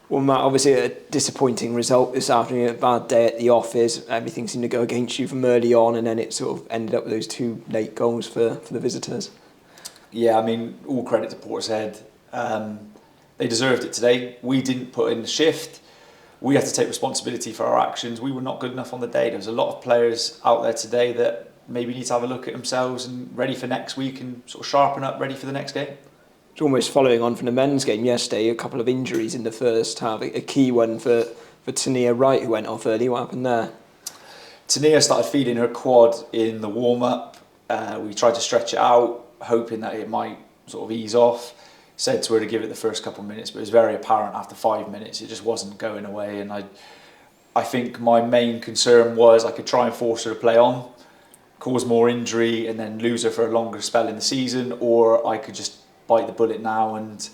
Well, Matt, obviously a disappointing result this afternoon, a bad day at the office. Everything seemed to go against you from early on, and then it sort of ended up with those 2 late goals for the visitors. Yeah, I mean, all credit to Portishead. They deserved it today. We didn't put in the shift. We have to take responsibility for our actions. We were not good enough on the day. There was a lot of players out there today that maybe need to have a look at themselves and ready for next week and sort of sharpen up, ready for the next game. It's almost following on from the men's game yesterday, a couple of injuries in the first half. A key one for Tania Wright, who went off early. What happened there? Tania started feeling her quad in the warm-up. We tried to stretch it out, hoping that it might sort of ease off. Said to her to give it the first couple of minutes, but it was very apparent after 5 minutes it just wasn't going away. And I think my main concern was I could try and force her to play on, cause more injury, and then lose her for a longer spell in the season, or I could just bite the bullet now and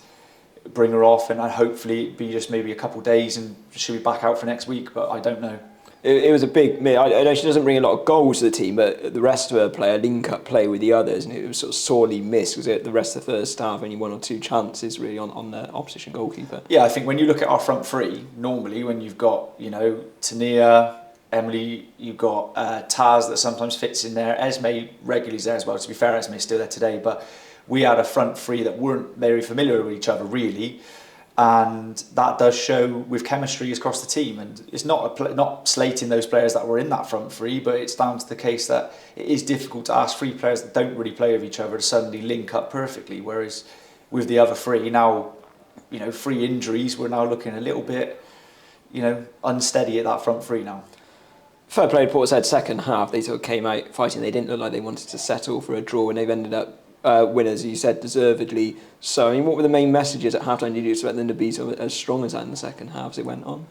bring her off, and hopefully it'd be just maybe a couple of days and she'll be back out for next week, but I don't know. It was a big miss. I know she doesn't bring a lot of goals to the team, but the rest of her play, a link-up play with the others, and it was sort of sorely missed. Was it the rest of the first half, only 1 or 2 chances really on the opposition goalkeeper? Yeah, I think when you look at our front three, normally when you've got, you know, Tania, Emily, you've got Taz that sometimes fits in there, Esme regularly is there as well. To be fair, Esme's still there today, but we had a front three that weren't very familiar with each other really, and that does show with chemistry across the team. And it's not slating those players that were in that front three, but it's down to the case that it is difficult to ask 3 players that don't really play with each other to suddenly link up perfectly. Whereas with the other 3 now, you know, 3 injuries, we're now looking a little bit, you know, unsteady at that front 3 now. Fair play to Portishead. Second half, they sort of came out fighting. They didn't look like they wanted to settle for a draw, and they've ended up winners, as you said, deservedly so. I mean, what were the main messages at half-time? Did you expect them to be sort of as strong as that in the second half as it went on?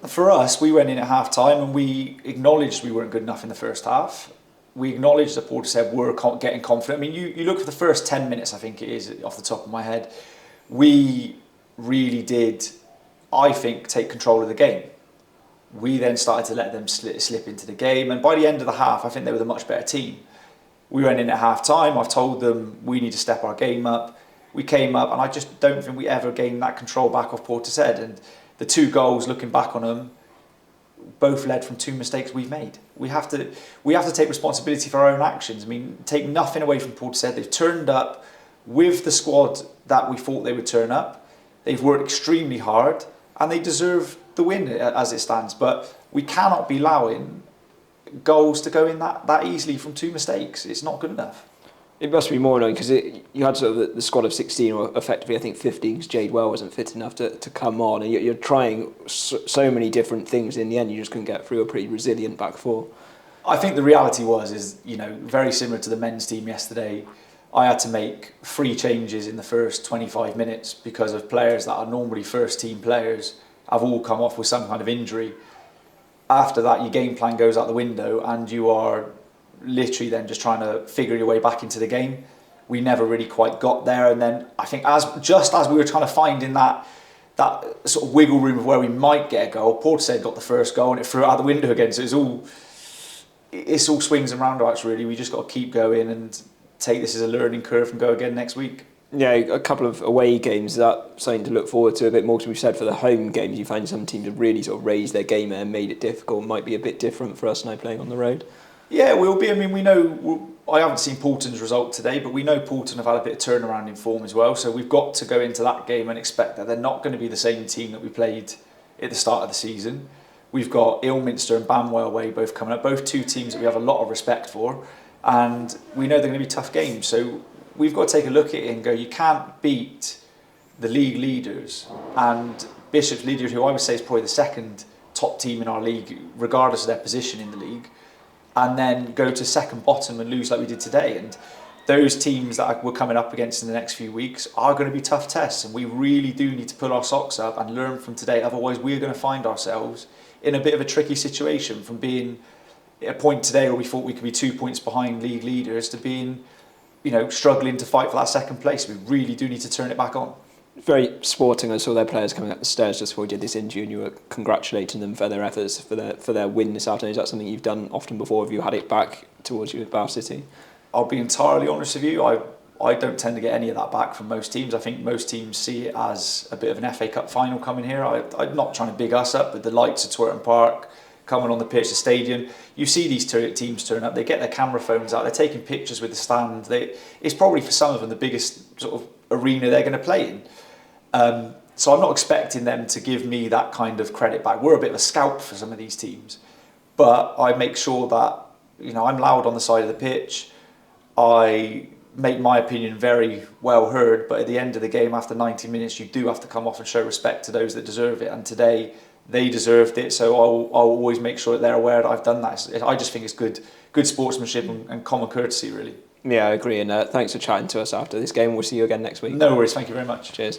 For us, we went in at half-time and we acknowledged we weren't good enough in the first half. We acknowledged that Portishead were getting confident. I mean, you look at the first 10 minutes, I think it is, off the top of my head, we really did, I think, take control of the game. We then started to let them slip into the game, and by the end of the half, I think they were the much better team. We went in at half-time, I've told them we need to step our game up. We came up, and I just don't think we ever gained that control back off Portishead. And the 2 goals, looking back on them, both led from 2 mistakes we've made. We have to take responsibility for our own actions. I mean, take nothing away from Portishead. They've turned up with the squad that we thought they would turn up. They've worked extremely hard, and they deserve the win as it stands. But we cannot be allowing goals to go in that easily from 2 mistakes. It's not good enough. It must be more annoying because you had sort of the squad of 16, or effectively I think 15, because Jade Well wasn't fit enough to come on, and you're trying so many different things. In the end, you just couldn't get through a pretty resilient back 4. I think the reality is, you know, very similar to the men's team yesterday. I had to make 3 changes in the first 25 minutes because of players that are normally first team players have all come off with some kind of injury. After that, your game plan goes out the window and you are literally then just trying to figure your way back into the game. We never really quite got there, and then I think as we were trying to find in that sort of wiggle room of where we might get a goal, Portishead got the first goal and it threw it out the window again. So it's all swings and roundabouts really. We just got to keep going and take this as a learning curve and go again next week. Yeah, a couple of away games, is that something to look forward to a bit more? Because we've said for the home games, you find some teams have really sort of raised their game and made it difficult. Might be a bit different for us now playing on the road. Yeah, it will be. I mean, we know, I haven't seen Poulton's result today, but we know Poulton have had a bit of turnaround in form as well. So we've got to go into that game and expect that they're not going to be the same team that we played at the start of the season. We've got Ilminster and Banwell away both coming up, both 2 teams that we have a lot of respect for. And we know they're going to be tough games. So we've got to take a look at it and go, you can't beat the league leaders and Bishop's leaders, who I would say is probably the second top team in our league, regardless of their position in the league, and then go to second bottom and lose like we did today. And those teams that we're coming up against in the next few weeks are going to be tough tests, and we really do need to pull our socks up and learn from today. Otherwise, we're going to find ourselves in a bit of a tricky situation from being at a point today where we thought we could be 2 points behind league leaders to being, you know, struggling to fight for that second place. We really do need to turn it back on. Very sporting. I saw their players coming up the stairs just before we did this interview, and you were congratulating them for their efforts, for their win this afternoon. Is that something you've done often before? Have you had it back towards you at Bath City? I'll be entirely honest with you. I don't tend to get any of that back from most teams. I think most teams see it as a bit of an FA Cup final coming here. I'm not trying to big us up, but the lights of Twerton Park, coming on the pitch, the stadium, you see these teams turn up, they get their camera phones out, they're taking pictures with the stand. It's probably for some of them the biggest sort of arena they're going to play in. So I'm not expecting them to give me that kind of credit back. We're a bit of a scalp for some of these teams. But I make sure that, you know, I'm loud on the side of the pitch. I make my opinion very well heard, but at the end of the game, after 90 minutes, you do have to come off and show respect to those that deserve it. And today, they deserved it, so I'll always make sure that they're aware that I've done that. I just think it's good sportsmanship and common courtesy, really. Yeah, I agree. And thanks for chatting to us after this game. We'll see you again next week. No worries. Thank you very much. Cheers.